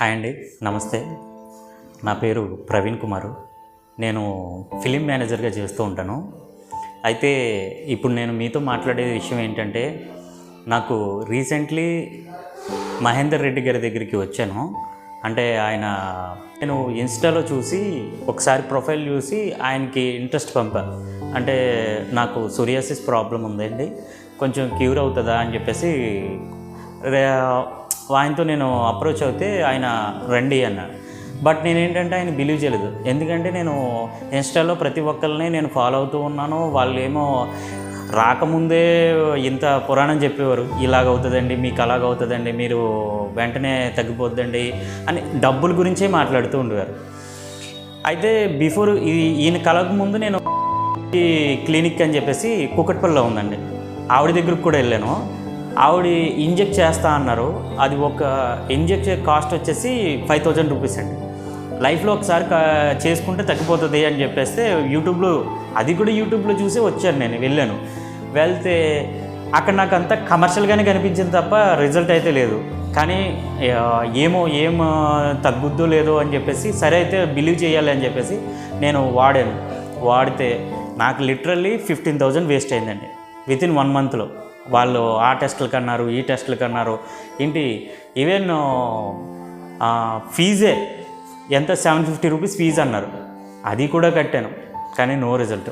Hi అండి, నమస్తే. నా పేరు ప్రవీణ్ కుమారు. నేను ఫిలిం మేనేజర్గా చేస్తూ ఉంటాను. అయితే ఇప్పుడు నేను మీతో మాట్లాడే విషయం ఏంటంటే, నాకు రీసెంట్లీ మహేందర్ రెడ్డి గారి దగ్గరికి వచ్చాను. అంటే నేను ఇన్స్టాలో చూసి ఒకసారి ప్రొఫైల్ చూసి ఆయనకి ఇంట్రెస్ట్ పంపాను. అంటే నాకు సోరియాసిస్ ప్రాబ్లం ఉందండి, కొంచెం క్యూర్ అవుతుందా అని చెప్పేసి ఆయనతో నేను అప్రోచ్ అవుతే ఆయన రండి అన్నాడు. బట్ నేనేంటంటే ఆయన బిలీవ్ చేయలేదు. ఎందుకంటే నేను ఇన్స్టాలో ప్రతి ఒక్కరిని నేను ఫాలో అవుతూ ఉన్నాను. వాళ్ళు ఏమో రాకముందే ఇంత పురాణం చెప్పేవారు, ఇలాగవుతుందండి, మీకు అలాగవుతుందండి, మీరు వెంటనే తగ్గిపోద్దండి అని డబ్బుల గురించే మాట్లాడుతూ ఉండేవారు. అయితే బిఫోర్ ఈయన కలగక ముందు నేను ఈ క్లినిక్ అని చెప్పేసి కూకట్పల్లిలో ఉందండి, ఆవిడ దగ్గరకు కూడా వెళ్ళాను. ఆవిడ ఇంజెక్ట్ చేస్తా అన్నారు. అది ఒక ఇంజెక్షన్ కాస్ట్ వచ్చేసి 5,000 రూపీస్ అండి. లైఫ్లో ఒకసారి చేసుకుంటే తగ్గిపోతుంది అని చెప్పేస్తే యూట్యూబ్లో చూసి వచ్చాను. నేను వెళ్తే అక్కడ నాకు అంతా కమర్షియల్గానే కనిపించింది తప్ప రిజల్ట్ అయితే లేదు. కానీ ఏం తగ్గుద్దో లేదో అని చెప్పేసి సరే అయితే బిలీవ్ చేయాలి అని చెప్పేసి నేను వాడితే నాకు లిటరల్లీ 15,000 వేస్ట్ అయిందండి వితిన్ 1 మంత్లో. వాళ్ళు ఆ టెస్టులకు అన్నారు, ఈ టెస్టులకు అన్నారు, ఈవెన్ ఫీజే ఎంత 750 రూపీస్ ఫీజు అన్నారు. అది కూడా కట్టాను, కానీ నో రిజల్ట్.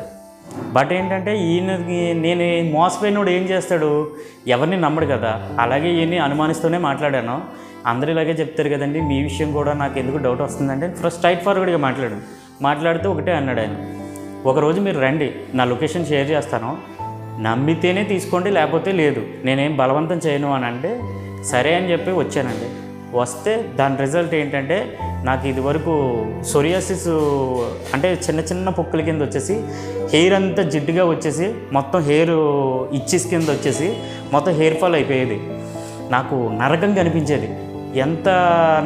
బట్ ఏంటంటే నేను మోసపోయినోడు ఏం చేస్తాడు, ఎవరిని నమ్మడు కదా. అలాగే ఈయన్ని అనుమానిస్తూనే మాట్లాడాను. అందరూ ఇలాగే చెప్తారు కదండి, మీ విషయం కూడా నాకు ఎందుకు డౌట్ వస్తుందంటే స్ట్రైట్ ఫార్వర్డ్గా మాట్లాడితే ఒకటే అన్నాడు ఆయన, ఒకరోజు మీరు రండి, నా లొకేషన్ షేర్ చేస్తాను, నమ్మితేనే తీసుకోండి, లేకపోతే లేదు, నేనేం బలవంతం చేయను అని అంటే సరే అని చెప్పి వచ్చానండి. వస్తే దాని రిజల్ట్ ఏంటంటే నాకు ఇదివరకు సోరియాసిస్ అంటే చిన్న చిన్న పొక్కుల కింద వచ్చేసి హెయిర్ అంతా జిడ్డుగా వచ్చేసి మొత్తం హెయిర్ ఇచ్చిస్ కింద వచ్చేసి మొత్తం హెయిర్ ఫాల్ అయిపోయేది. నాకు నరకంగా అనిపించేది. ఎంత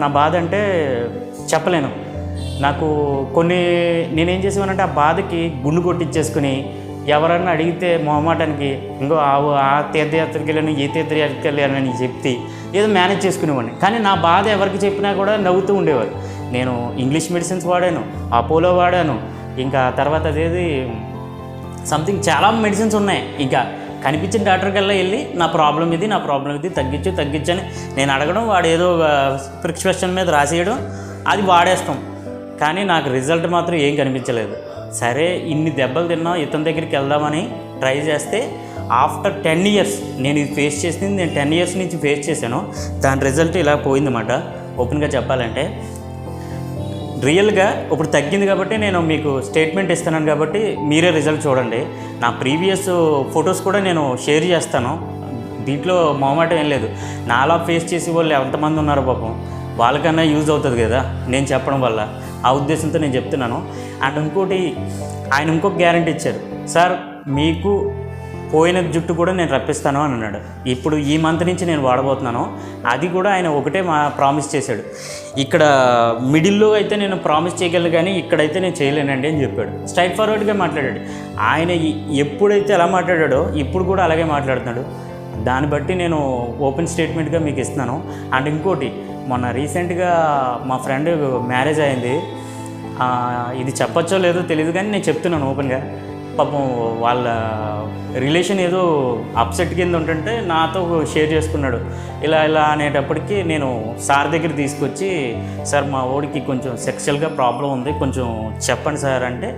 నా బాధ అంటే చెప్పలేను. నాకు నేనేం చేసేవానంటే ఆ బాధకి గుండు కొట్టించేసుకుని ఎవరన్నా అడిగితే మొహమాటానికి ఇంకో ఆ తీర్థయాత్రకి వెళ్ళాను, ఈ తీర్థయాత్రకి వెళ్ళానని చెప్తే ఏదో మేనేజ్ చేసుకునేవాడిని. కానీ నా బాధ ఎవరికి చెప్పినా కూడా నవ్వుతూ ఉండేవారు. నేను ఇంగ్లీష్ మెడిసిన్స్ వాడాను, అపోలో వాడాను, ఇంకా తర్వాత అదేది సంథింగ్ చాలా మెడిసిన్స్ ఉన్నాయి. ఇంకా కనిపించిన డాక్టర్ కల్లా వెళ్ళి నా ప్రాబ్లం ఇది తగ్గించని నేను అడగడం, వాడు ఏదో ప్రిస్క్రిప్షన్ మీద రాసేయడం, అది వాడేస్తాం. కానీ నాకు రిజల్ట్ మాత్రం ఏం కనిపించలేదు. సరే ఇన్ని దెబ్బలు తిన్నా ఇతని దగ్గరికి వెళ్దామని ట్రై చేస్తే ఆఫ్టర్ 10 ఇయర్స్ నేను ఇది ఫేస్ చేసింది, నేను 10 ఇయర్స్ నుంచి ఫేస్ చేశాను. దాని రిజల్ట్ ఇలా పోయిందన్నమాట. ఓపెన్గా చెప్పాలంటే రియల్గా ఇప్పుడు తగ్గింది కాబట్టి నేను మీకు స్టేట్మెంట్ ఇస్తున్నాను కాబట్టి మీరే రిజల్ట్ చూడండి. నా ప్రీవియస్ ఫొటోస్ కూడా నేను షేర్ చేస్తాను, దీంట్లో మొహమాటం ఏం లేదు. నాలా ఫేస్ చేసే వాళ్ళు ఎంతమంది ఉన్నారో పాపం, వాళ్ళకన్నా యూజ్ అవుతుంది కదా నేను చెప్పడం వల్ల. ఆ ఉద్దేశంతో నేను చెప్తున్నాను. అండ్ ఇంకోటి, ఆయన ఇంకొక గ్యారంటీ ఇచ్చారు, సార్ మీకు పోయిన జుట్టు కూడా నేను రప్పిస్తాను అని అన్నాడు. ఇప్పుడు ఈ మంత్ నుంచి నేను వాడబోతున్నాను. అది కూడా ఆయన ఒకటే ప్రామిస్ చేశాడు. ఇక్కడ మిడిల్లో అయితే నేను ప్రామిస్ చేయగలను, కానీ ఇక్కడైతే నేను చేయలేనండి అని చెప్పాడు. స్ట్రైట్ ఫార్వర్డ్గా మాట్లాడాడు. ఆయన ఎప్పుడైతే ఎలా మాట్లాడాడో ఇప్పుడు కూడా అలాగే మాట్లాడుతున్నాడు. దాన్ని బట్టి నేను ఓపెన్ స్టేట్మెంట్గా మీకు ఇస్తున్నాను. అండ్ ఇంకోటి, మొన్న రీసెంట్గా మా ఫ్రెండ్ మ్యారేజ్ అయింది. ఇది చెప్పచ్చో లేదో తెలియదు, కానీ నేను చెప్తున్నాను ఓపెన్గా. పాపం వాళ్ళ రిలేషన్ ఏదో అప్సెట్ కింద ఉంటుంటే నాతో షేర్ చేసుకున్నాడు. ఇలా అనేటప్పటికీ నేను సార్ దగ్గర తీసుకొచ్చి, సార్ మా వాడికి కొంచెం సెక్షువల్గా ప్రాబ్లం ఉంది, కొంచెం చెప్పండి సార్ అంటే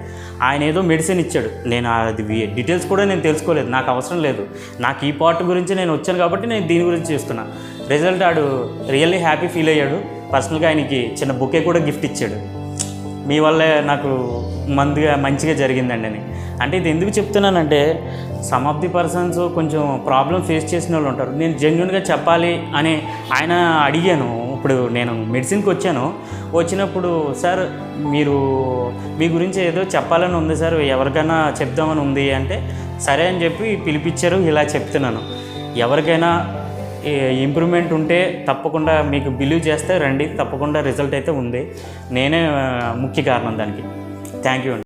ఆయన ఏదో మెడిసిన్ ఇచ్చాడు. నేను అది డీటెయిల్స్ కూడా నేను తెలుసుకోలేదు, నాకు అవసరం లేదు. నాకు ఈ పార్ట్ గురించి నేను వచ్చాను కాబట్టి నేను దీని గురించి చేస్తున్నా. రిజల్ట్ ఆడు రియల్లీ హ్యాపీ ఫీల్ అయ్యాడు. పర్సనల్గా ఆయనకి చిన్న బుకే కూడా గిఫ్ట్ ఇచ్చాడు. మీ వల్లే నాకు మంచిగా జరిగిందండి అని. అంటే ఇది ఎందుకు చెప్తున్నానంటే, సమ్ ఆఫ్ ది పర్సన్స్ కొంచెం ప్రాబ్లం ఫేస్ చేసిన వాళ్ళు ఉంటారు. నేను జెన్యున్గా చెప్పాలి అని ఆయన అడిగాను. ఇప్పుడు నేను మెడిసిన్కి వచ్చినప్పుడు సార్ మీ గురించి ఏదో చెప్పాలని ఉంది సార్, ఎవరికైనా చెప్దామని ఉంది అంటే సరే అని చెప్పి పిలిపించారు. ఇలా చెప్తున్నాను, ఎవరికైనా ఇంప్రూవ్మెంట్ ఉంటే తప్పకుండా మీకు బిలీవ్ చేస్తే రండి, తప్పకుండా రిజల్ట్ అయితే ఉంది. నేనే ముఖ్య కారణం దానికి. థ్యాంక్ యూ అండి.